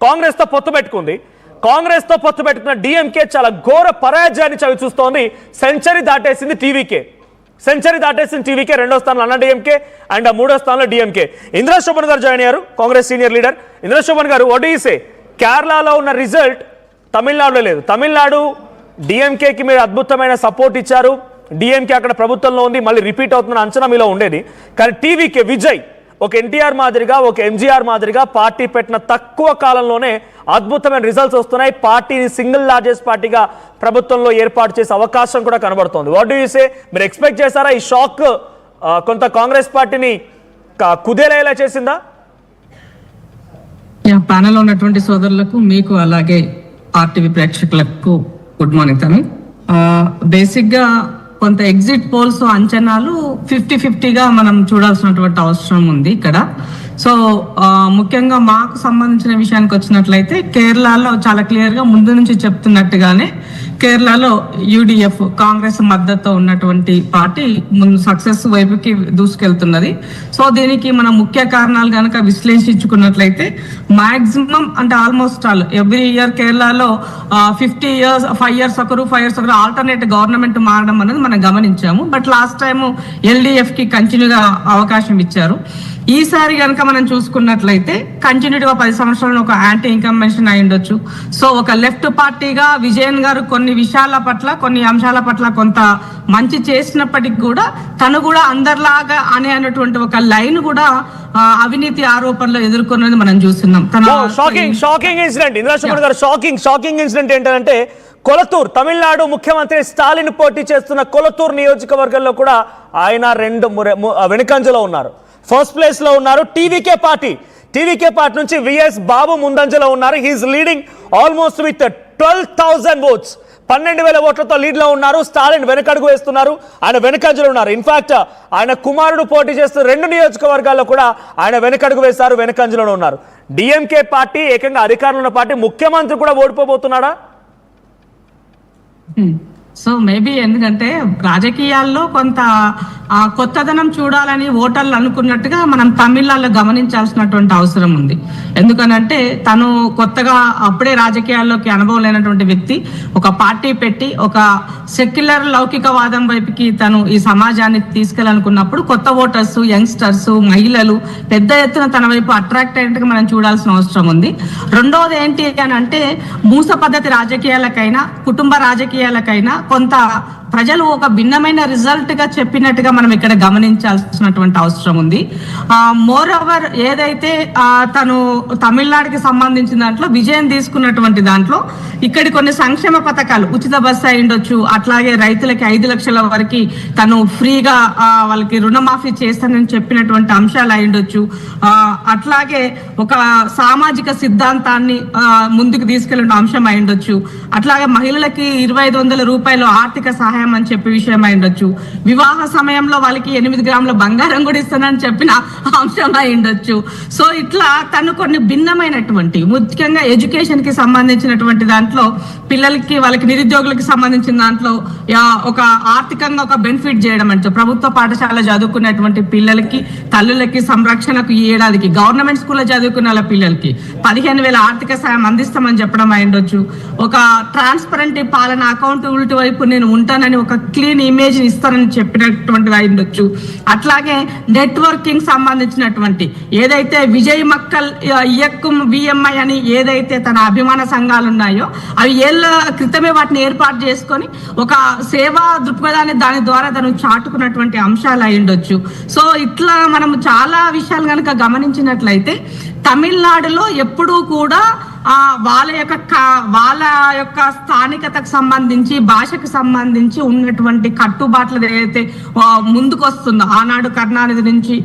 కాంగ్రెస్ తో పొత్తు పెట్టుకుంది. కాంగ్రెస్ తో పొత్తు పెట్టుకున్న డిఎంకే చాలా ఘోర పరాజయాన్ని చవి చూస్తోంది. సెంచరీ దాటేసింది టీవీకే. రెండో స్థానంలో అన్నా డిఎంకే అండ్ మూడో స్థానంలో డిఎంకే. ఇంద్రా శోభన్ గారు జాయిన్ అయ్యారు, కాంగ్రెస్ సీనియర్ లీడర్. ఇంద్రా శోభన్ గారు, వాట్ డు యు సే? కేరళలో ఉన్న రిజల్ట్ తమిళనాడులో లేదు. తమిళనాడు డిఎంకేకి మీరు అద్భుతమైన సపోర్ట్ ఇచ్చారు. డిఎంకే అక్కడ ప్రభుత్వంలో ఉంది, మళ్ళీ రిపీట్ అవుతున్న అంచనా మీలో ఉండేది. కానీ టీవీకే విజయ్ ఒక ఎన్టీఆర్ మాదిరిగా, ఒక ఎంజీఆర్ మాదిరిగా పార్టీ పెట్టిన తక్కువ కాలంలోనే అద్భుతమైన రిజల్ట్స్ వస్తున్నాయి. పార్టీని సింగిల్ లార్జెస్ట్ పార్టీగా ప్రభుత్వంలో ఏర్పాటు చేసే అవకాశం కూడా కనబడుతోంది. What do you say? మీరు ఎక్స్పెక్ట్ చేశారా ఈ షాక్ కొంత కాంగ్రెస్ పార్టీని కుదేలేలా చేసిందా? ప్యానెల్లో ఉన్నటువంటి సోదరులకు, మీకు అలాగే ఆర్టీవీ ప్రేక్షకులకు గుడ్ మార్నింగ్. తను బేసిక్ గా కొంత ఎగ్జిట్ పోల్స్ అంచనాలు 50-50గా మనం చూడాల్సినటువంటి అవసరం ఉంది ఇక్కడ. సో ముఖ్యంగా మాకు సంబంధించిన విషయానికి వచ్చినట్లయితే కేరళలో చాలా క్లియర్ గా ముందు నుంచి చెప్తున్నట్టుగానే కేరళలో యూడిఎఫ్ కాంగ్రెస్ మద్దతు ఉన్నటువంటి పార్టీ ముందు సక్సెస్ వైపుకి దూసుకెళ్తున్నది. సో దీనికి మనం ముఖ్య కారణాలు కనుక విశ్లేషించుకున్నట్లయితే మాక్సిమం అంటే ఆల్మోస్ట్ ఆల్ ఎవ్రీ ఇయర్ కేరళలో 5 years ఒకరు ఆల్టర్నేట్ గవర్నమెంట్ మారడం అనేది మనం గమనించాము. బట్ లాస్ట్ టైం ఎల్డిఎఫ్ కి కంటిన్యూగా అవకాశం ఇచ్చారు. ఈసారి కనుక మనం చూసుకున్నట్లయితే కంటిన్యూగా 10 సంవత్సరాలు ఒక యాంటీ ఇన్కంబెన్షన్ అయి ఉండొచ్చు. సో ఒక లెఫ్ట్ పార్టీగా విజయన్ గారు కొన్ని విషయాల పట్ల, కొన్ని అంశాల పట్ల కొంత మంచి చేసినప్పటికీ కూడా తను కూడా అందరిలాగా అనేటువంటి ఒక లైన్ కూడా అవినీతి ఆరోపణలు ఎదుర్కొన్నది మనం చూస్తున్నాం. షాకింగ్ ఇన్సిడెంట్ ఇంద్రా శోభన్ గారు, షాకింగ్ ఇన్సిడెంట్ ఏంటంటే కొలతూర్, తమిళనాడు ముఖ్యమంత్రి స్టాలిన్ పోటీ చేస్తున్న కొలతూర్ నియోజకవర్గంలో కూడా ఆయన వెనుకంజలో ఉన్నారు. ఫస్ట్ ప్లేస్ లో ఉన్నారు టీవీకే పార్టీ నుంచి విఎస్ బాబు ముందంజలో ఉన్నారు. He is leading almost with 12,000 votes. 12,000 ఓట్లతో లీడ్ లో ఉన్నారు. స్టాలిన్ వెనకడుగు వేస్తున్నారు, ఆయన వెనకంజలో ఉన్నారు. ఇన్ఫాక్ట్ ఆయన కుమారుడు పోటీ చేస్తున్న 2 నియోజకవర్గాల్లో కూడా ఆయన వెనకడుగు వేశారు, వెనకంజలో ఉన్నారు. డిఎంకే పార్టీ ఏకంగా అధికారంలో ఉన్న పార్టీ, ముఖ్యమంత్రి కూడా ఓడిపోబోతున్నాడా? సో మేబీ ఎందుకంటే రాజకీయాల్లో కొంత కొత్తదనం చూడాలని ఓటర్లు అనుకున్నట్టుగా మనం తమిళనాడులో గమనించాల్సినటువంటి అవసరం ఉంది. ఎందుకనంటే తను కొత్తగా అప్పుడే రాజకీయాల్లోకి అనుభవం లేనటువంటి వ్యక్తి ఒక పార్టీ పెట్టి ఒక సెక్యులర్ లౌకికవాదం వైపుకి తను ఈ సమాజాన్ని తీసుకెళ్ళాలనుకున్నప్పుడు కొత్త ఓటర్స్, యంగ్స్టర్స్, మహిళలు పెద్ద ఎత్తున తన వైపు అట్రాక్ట్ అయ్యేట్టుగా మనం చూడాల్సిన అవసరం ఉంది. రెండవది ఏంటి అని అంటే మూస పద్ధతి రాజకీయాలకైనా, కుటుంబ రాజకీయాలకైనా కొంత ప్రజలు ఒక భిన్నమైన రిజల్ట్ గా చెప్పినట్టుగా మనం ఇక్కడ గమనించాల్సినటువంటి అవసరం ఉంది. మోర్ ఓవర్ ఏదైతే తను తమిళనాడుకి సంబంధించిన దాంట్లో విజయం తీసుకున్నటువంటి దాంట్లో ఇక్కడి కొన్ని సంక్షేమ పథకాలు, ఉచిత బస్సు అయి ఉండొచ్చు, అట్లాగే రైతులకి 5 లక్షల వరకు తను ఫ్రీగా వాళ్ళకి రుణమాఫీ చేస్తానని చెప్పినటువంటి అంశాలు అయి ఉండొచ్చు. అట్లాగే ఒక సామాజిక సిద్ధాంతాన్ని ముందుకు తీసుకెళ్లిన అంశం అయి ఉండొచ్చు. అట్లాగే మహిళలకి 2,500 రూపాయలు ఆర్థిక సహాయం అని చెప్పే విషయం అయి ఉండొచ్చు. వివాహ సమయంలో వాళ్ళకి 8 గ్రాముల బంగారం కూడా ఇస్తానని చెప్పిన అంశం అయి ఉండొచ్చు. సో ఇట్లా తను కొన్ని భిన్నమైనటువంటి, ముఖ్యంగా ఎడ్యుకేషన్ కి సంబంధించినటువంటి దాంట్లో పిల్లలకి, వాళ్ళకి నిరుద్యోగులకి సంబంధించిన దాంట్లో ఒక ఆర్థికంగా ఒక బెనిఫిట్ చేయడం అంటే ప్రభుత్వ పాఠశాల చదువుకునేటువంటి పిల్లలకి, తల్లులకి సంరక్షణకు ఈ ఏడాదికి గవర్నమెంట్ స్కూల్లో చదువుకున్న వాళ్ళ పిల్లలకి 15,000 ఆర్థిక సాయం అందిస్తామని చెప్పడం అయి ఉండొచ్చు. ఒక ట్రాన్స్పరెంట్ పాలన, అకౌంటబిలిటీ వైపు నేను ఉంటానని ఒక క్లీన్ ఇమేజ్ ఇస్తానని చెప్పినటువంటిది అయి ఉండొచ్చు. అట్లాగే నెట్వర్కింగ్ సంబంధించినటువంటి ఏదైతే విజయ్ మక్కల్, ఇయక్కుం, విఎంఐ అని ఏదైతే తన అభిమాన సంఘాలు ఉన్నాయో అవి ఏళ్ళ క్రితమే వాటిని ఏర్పాటు చేసుకొని ఒక సేవా దృక్పథాన్ని దాని ద్వారా తను చాటుకున్నటువంటి అంశాలు అయి ఉండొచ్చు. సో ఇట్లా మనం చాలా విషయాలు కనుక గమనించినట్లయితే తమిళనాడులో ఎప్పుడూ కూడా వాళ్ళ యొక్క స్థానికతకు సంబంధించి, భాషకు సంబంధించి ఉన్నటువంటి కట్టుబాట్లు ఏదైతే ముందుకు వస్తుందో ఆనాడు కరుణానిధి నుంచి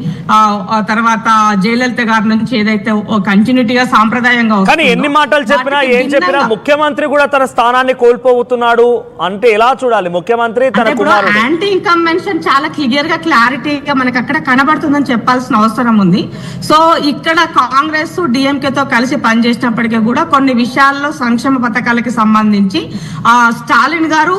తర్వాత జయలలిత గారి నుంచి ఏదైతే కంటిన్యూటీగా సాంప్రదాయంగా, కానీ ఎన్ని మాటలు చెప్పినా ఏం చెప్పినా ముఖ్యమంత్రి కూడా తన స్థానాన్ని కోల్పోతున్నాడు అంటే ఎలా చూడాలి? ముఖ్యమంత్రి తన యాంటీ ఇన్కంబెన్షన్ చాలా క్లియర్ గా, క్లారిటీగా మనకి అక్కడ కనబడుతుందని చెప్పాల్సిన అవసరం ఉంది. సో ఇక్కడ కాంగ్రెస్ డిఎంకేతో కలిసి పనిచేసినప్పటికీ కూడా కొన్ని విషయాల్లో సంక్షేమ పథకాలకి సంబంధించి స్టాలిన్ గారు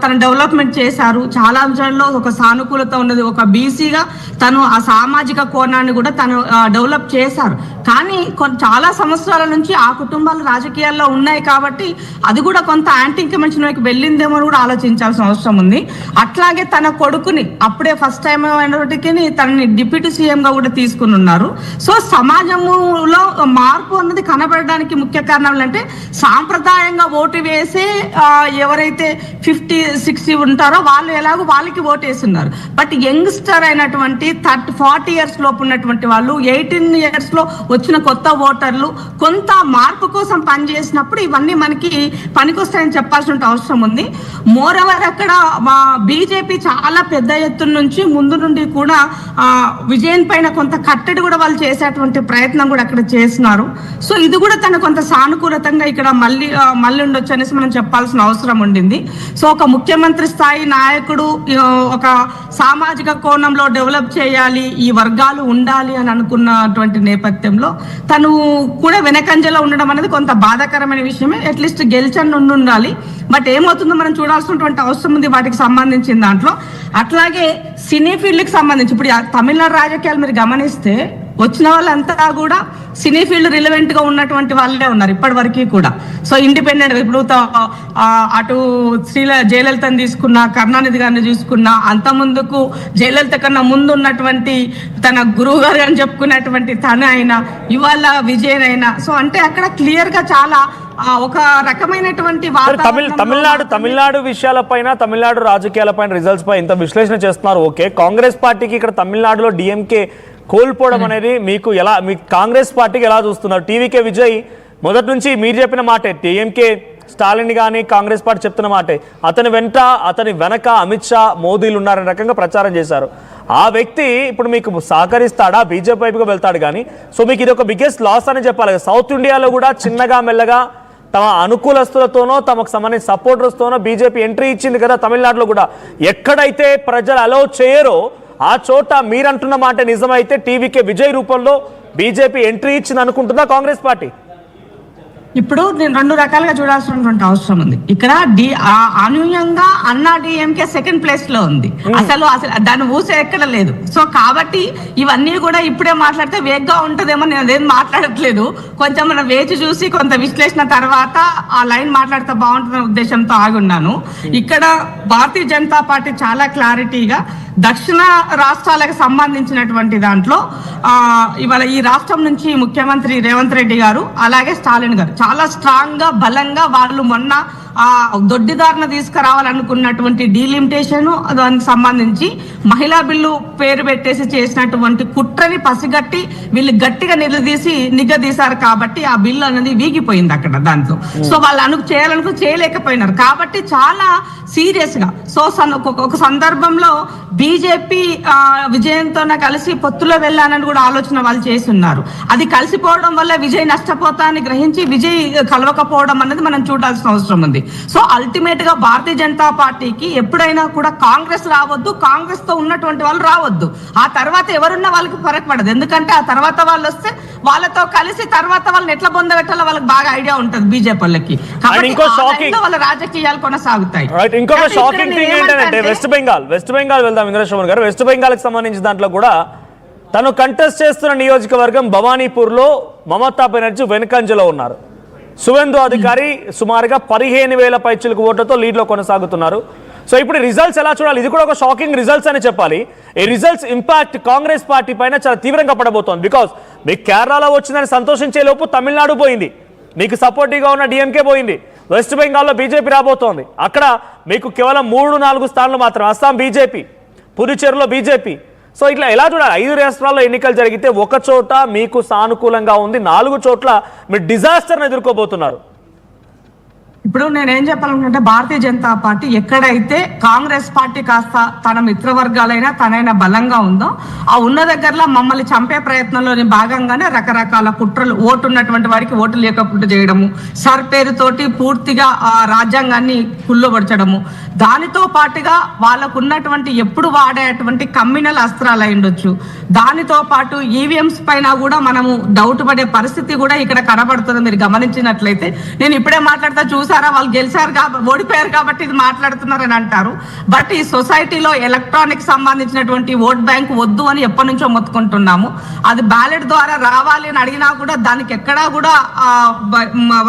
తన డెవలప్మెంట్ చేశారు. చాలా అంశాల్లో ఒక సానుకూలత ఉన్నది. ఒక బీసీగా తను ఆ సామాజిక కోణాన్ని కూడా తను డెవలప్ చేశారు. కానీ చాలా సంవత్సరాల నుంచి ఆ కుటుంబాలు రాజకీయాల్లో ఉన్నాయి కాబట్టి అది కూడా కొంత యాంటీ ఇంక్రిమెంట్స్ వైపు వెళ్ళిందేమో కూడా ఆలోచించాల్సిన అవసరం ఉంది. అట్లాగే తన కొడుకుని అప్పుడే ఫస్ట్ టైం అయినప్పటికీ తనని డిప్యూటీ సీఎం గా కూడా తీసుకుని ఉన్నారు. సో సమాజంలో మార్పు అన్నది కనబడడానికి ముఖ్య కారణాలు అంటే సాంప్రదాయంగా ఓటు వేసే ఎవరైతే 50-60 ఉంటారో వాళ్ళు ఎలాగో వాళ్ళకి ఓటు వేస్తున్నారు. బట్ యంగ్స్టర్ అయినటువంటి 40 ఇయర్స్ లోపు ఉన్నటువంటి వాళ్ళు 18 ఇయర్స్ లో వచ్చిన కొత్త ఓటర్లు కొంత మార్పు కోసం పనిచేసినప్పుడు ఇవన్నీ మనకి పనికొస్తాయని చెప్పాల్సిన అవసరం ఉంది. మోరవర్ అక్కడ బీజేపీ చాలా పెద్ద ఎత్తున నుంచి ముందు నుండి కూడా విజయన్ పైన కొంత కట్టడి కూడా వాళ్ళు చేసేటువంటి ప్రయత్నం కూడా అక్కడ చేస్తున్నారు. సో ఇది కూడా తన కొంత సానుకూలతంగా ఇక్కడ మళ్ళీ ఉండొచ్చు అనేసి మనం చెప్పాల్సిన అవసరం ఉండింది. సో ఒక ముఖ్యమంత్రి స్థాయి నాయకుడు ఒక సామాజిక కోణంలో డెవలప్ చేయాలి, ఈ వర్గాలు ఉండాలి అని అనుకున్నటువంటి నేపథ్యంలో తను కూడా వెనకంజలో ఉండడం అనేది కొంత బాధాకరమైన విషయమే. అట్లీస్ట్ గెలిచని ఉండాలి. బట్ ఏమవుతుందో మనం చూడాల్సినటువంటి అవసరం ఉంది వాటికి సంబంధించిన దాంట్లో. అట్లాగే సినీ ఫీల్డ్ కి సంబంధించి ఇప్పుడు తమిళనాడు రాజకీయాలు మీరు గమనిస్తే వచ్చిన వాళ్ళంతా కూడా సినీ ఫీల్డ్ రిలవెంట్ గా ఉన్నటువంటి వాళ్ళే ఉన్నారు ఇప్పటి వరకు కూడా. సో ఇండిపెండెంట్ ఇప్పుడు అటు జయలలితని తీసుకున్నా, కరుణానిధి గారిని చూసుకున్నా, అంత ముందుకు జయలలిత కన్నా ముందు ఉన్నటువంటి తన గురువు గారు అని చెప్పుకున్నటువంటి తన అయినా ఇవాళ విజయన్ అయినా. సో అంటే అక్కడ క్లియర్ గా చాలా ఒక రకమైనటువంటి తమిళనాడు విషయాలపైన, తమిళనాడు రాజకీయాలపైన రిజల్ట్స్ పై ఇంత విశ్లేషణ చేస్తున్నారు. ఓకే, కాంగ్రెస్ పార్టీకి ఇక్కడ తమిళనాడులో డిఎంకే కోల్పోవడం అనేది మీకు కాంగ్రెస్ పార్టీకి ఎలా చూస్తున్నారు? టీవీకే విజయ్ మొదటి నుంచి మీరు చెప్పిన మాటే, డిఎంకే స్టాలిన్ కానీ కాంగ్రెస్ పార్టీ చెప్తున్న మాటే, అతని వెనక అమిత్ షా, మోదీలు ఉన్నారనే రకంగా ప్రచారం చేశారు. ఆ వ్యక్తి ఇప్పుడు మీకు సహకరిస్తాడా? బీజేపీ వైపుగా వెళ్తాడు కానీ. సో మీకు ఇది ఒక బిగ్గెస్ట్ లాస్ అని చెప్పాలి. సౌత్ ఇండియాలో కూడా చిన్నగా మెల్లగా తమ అనుకూలస్తులతోనో తమకు సంబంధించిన సపోర్టర్స్తోనో బీజేపీ ఎంట్రీ ఇచ్చింది కదా. తమిళనాడులో కూడా ఎక్కడైతే ప్రజలు అలౌ చేయరో ఆ చోట మీరంటున్న మాట నిజమైతే టీవీకే విజయ్ రూపంలో బీజేపీ ఎంట్రీ ఇచ్చింది అనుకుంటుందా కాంగ్రెస్ పార్టీ? ఇప్పుడు నేను రెండు రకాలుగా చూడాల్సినటువంటి అవసరం ఉంది. ఇక్కడ అనూహ్యంగా అన్నా డిఎంకే సెకండ్ ప్లేస్ లో ఉంది. అసలు దాన్ని ఊసే ఎక్కడ లేదు. సో కాబట్టి ఇవన్నీ కూడా ఇప్పుడే మాట్లాడితే వేగ్గా ఉంటదేమో నేను అదేం మాట్లాడట్లేదు. కొంచెం మనం వేచి చూసి కొంత విశ్లేషణ తర్వాత ఆ లైన్ మాట్లాడితే బాగుంటుందనే ఉద్దేశంతో ఆగున్నాను. ఇక్కడ భారతీయ జనతా పార్టీ చాలా క్లారిటీగా దక్షిణ రాష్ట్రాలకు సంబంధించినటువంటి దాంట్లో ఇవాళ ఈ రాష్ట్రం నుంచి ముఖ్యమంత్రి రేవంత్ రెడ్డి గారు అలాగే స్టాలిన్ గారు చాలా స్ట్రాంగ్ గా బలంగా వాళ్ళు మొన్న దొడ్డిదారిన తీసుకురావాలనుకున్నటువంటి డీలిమిటేషన్ దానికి సంబంధించి మహిళా బిల్లు పేరు పెట్టేసి చేసినటువంటి కుట్రని పసిగట్టి వీళ్ళు గట్టిగా నిగదీశారు కాబట్టి ఆ బిల్లు అనేది వీగిపోయింది అక్కడ దాంట్లో. సో వాళ్ళు చేయలేకపోయినారు కాబట్టి చాలా సీరియస్ గా. సో ఒక సందర్భంలో బీజేపీ విజయంతో కలిసి పొత్తులో వెళ్ళాలని కూడా ఆలోచన వాళ్ళు చేసి ఉన్నారు. అది కలిసిపోవడం వల్ల విజయ్ నష్టపోతా అని గ్రహించి విజయ్ కలవకపోవడం అనేది మనం చూడాల్సిన అవసరం ఉంది. సో అల్టిమేట్ గా భారతీయ జనతా పార్టీకి ఎప్పుడైనా కూడా కాంగ్రెస్ రావద్దు, కాంగ్రెస్ తో ఉన్నటువంటి వాళ్ళు రావద్దు. ఆ తర్వాత ఎవరున్నా వాళ్ళకి ఫరక్ పడదు. ఎందుకంటే ఆ తర్వాత వాళ్ళు వస్తే వాళ్ళతో కలిసి తర్వాత వాళ్ళని ఎట్లా పొందబెట్టాలో వాళ్ళకి బాగా ఐడియా ఉంటుంది బీజేపీ వాళ్ళకి. వాళ్ళ రాజకీయాలు కొనసాగుతాయి. ఇంకొక షాకింగ్ థింగ్ ఏంటంటే వెస్ట్ బెంగాల్ వెళ్దాం ఇంద్రశోభన్ గారు. వెస్ట్ బెంగాల్ కి సంబంధించిన దాంట్లో కూడా తను కంటెస్ట్ చేస్తున్న నియోజకవర్గం భవానీపూర్ లో మమతా బెనర్జీ వెనుకంజలో ఉన్నారు. సువేందు అధికారి సుమారుగా 15,000 పైచిలకు ఓట్లతో లీడ్ లో కొనసాగుతున్నారు. సో ఇప్పుడు రిజల్ట్స్ ఎలా చూడాలి? ఇది కూడా ఒక షాకింగ్ రిజల్ట్స్ అని చెప్పాలి. ఈ రిజల్ట్స్ ఇంపాక్ట్ కాంగ్రెస్ పార్టీ పైన చాలా తీవ్రంగా పడబోతోంది. బికాస్ మీకు కేరళలో వచ్చిందని సంతోషించే లోపు తమిళనాడు పోయింది, మీకు సపోర్టివ్గా ఉన్న డిఎంకే పోయింది, వెస్ట్ బెంగాల్లో బీజేపీ రాబోతోంది. అక్కడ మీకు కేవలం 3-4 స్థానాలు మాత్రం. అస్సాం బీజేపీ, పుదుచ్చేరిలో బీజేపీ. సో ఇట్లా ఎలా చూడాలి? 5 రాష్ట్రాల్లో ఎన్నికలు జరిగితే ఒక చోట మీకు సానుకూలంగా ఉంది, 4 చోట్ల మీరు డిజాస్టర్ని ఎదుర్కోబోతున్నారు. ఇప్పుడు నేనేం చెప్పాలనుకుంటే భారతీయ జనతా పార్టీ ఎక్కడైతే కాంగ్రెస్ పార్టీ కాస్త తన మిత్రవర్గాలైనా తనైనా బలంగా ఉందో ఆ ఉన్న దగ్గరలో మమ్మల్ని చంపే ప్రయత్నంలోని భాగంగానే రకరకాల కుట్రలు, ఓటు ఉన్నటువంటి వారికి ఓటు లేకుండా చేయడము, సర్ పేరుతోటి పూర్తిగా ఆ రాజ్యాంగాన్ని కుళ్ళబడచడము, దానితో పాటుగా వాళ్ళకు ఉన్నటువంటి ఎప్పుడు వాడేటువంటి కమ్యూనల్ అస్త్రాలు అయి ఉండొచ్చు. దానితో పాటు ఈవీఎంస్ పైన కూడా మనము డౌట్ పడే పరిస్థితి కూడా ఇక్కడ కనబడుతుంది. మీరు గమనించినట్లయితే నేను ఇప్పుడే మాట్లాడుతా చూసారా, వాళ్ళు గెలిచారు కాబట్టి ఓడిపోయారు కాబట్టి ఇది మాట్లాడుతున్నారని అంటారు. బట్ ఈ సొసైటీలో ఎలక్ట్రానిక్ సంబంధించినటువంటి ఓట్ బ్యాంక్ వద్దు అని ఎప్పటి నుంచో మొత్తుకుంటున్నాము. అది బ్యాలెట్ ద్వారా రావాలి అని అడిగినా కూడా దానికి ఎక్కడా కూడా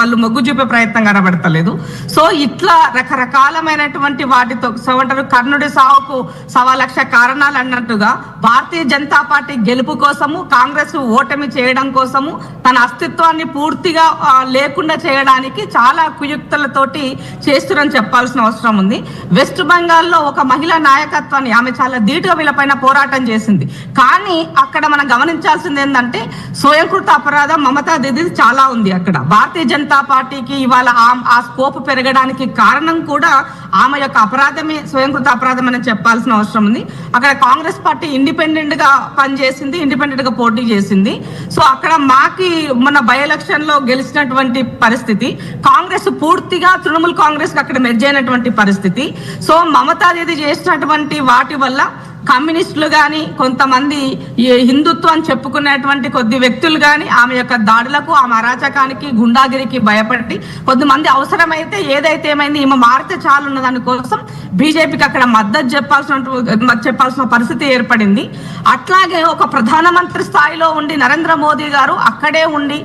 వాళ్ళు మొగ్గు చూపే ప్రయత్నం కనబడతలేదు. సో ఇట్లా రకరకాలమైనటువంటి వాటితో ఏమంటారు, కర్ణుడి సావుకు 1,00,000 కారణాలు అన్నట్టుగా భారతీయ జనతా పార్టీ గెలుపు కోసము, కాంగ్రెస్ ఓటమి చేయడం కోసము, తన అస్తిత్వాన్ని పూర్తిగా లేకుండా చేయడానికి చాలా కుయుక్తులతోటి చేస్తున్నారని చెప్పాల్సిన అవసరం ఉంది. వెస్ట్ బెంగాల్లో ఒక మహిళా నాయకత్వాన్ని ఆమె చాలా ధీటుగా వీళ్ళపైన పోరాటం చేసింది. కానీ అక్కడ మనం గమనించాల్సింది ఏంటంటే స్వయంకృత అపరాధం మమతా దీది చాలా ఉంది. అక్కడ భారతీయ జనతా పార్టీకి ఇవాళ ఆ స్కోప్ పెరగడానికి కారణం కూడా ఆమె యొక్క అపరాధమే, స్వయంకృత అపరాధం అని చెప్పాల్సిన అవసరం ఉంది. అక్కడ కాంగ్రెస్ పార్టీ ఇండిపెండెంట్ గా పనిచేసింది, ఇండిపెండెంట్ గా పోటీ చేసింది. సో అక్కడ మాకి మన బై ఎలక్షన్ లో గెలిచినటువంటి పరిస్థితి, కాంగ్రెస్ పూర్తిగా తృణమూల్ కాంగ్రెస్ కి అక్కడ మెర్జ్ అయినటువంటి పరిస్థితి. సో మమతా దీది చేసినటువంటి వాటి వల్ల కమ్యూనిస్టులు కానీ, కొంతమంది హిందుత్వం అని చెప్పుకునేటువంటి కొద్ది వ్యక్తులు కానీ ఆమె యొక్క దాడులకు, ఆమె అరాచకానికి, గుండాగిరికి భయపడి కొద్దిమంది అవసరమైతే ఏదైతే ఏమైంది ఈమె మారితే చాలు ఉన్న దానికోసం బీజేపీకి అక్కడ మద్దతు చెప్పాల్సిన పరిస్థితి ఏర్పడింది. అట్లాగే ఒక ప్రధానమంత్రి స్థాయిలో ఉండి నరేంద్ర మోదీ గారు అక్కడే ఉండి,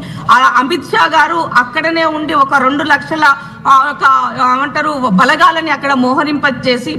అమిత్ షా గారు అక్కడనే ఉండి ఒక 2 లక్షల ఏమంటారు బలగాలని అక్కడ మోహరింపచేసి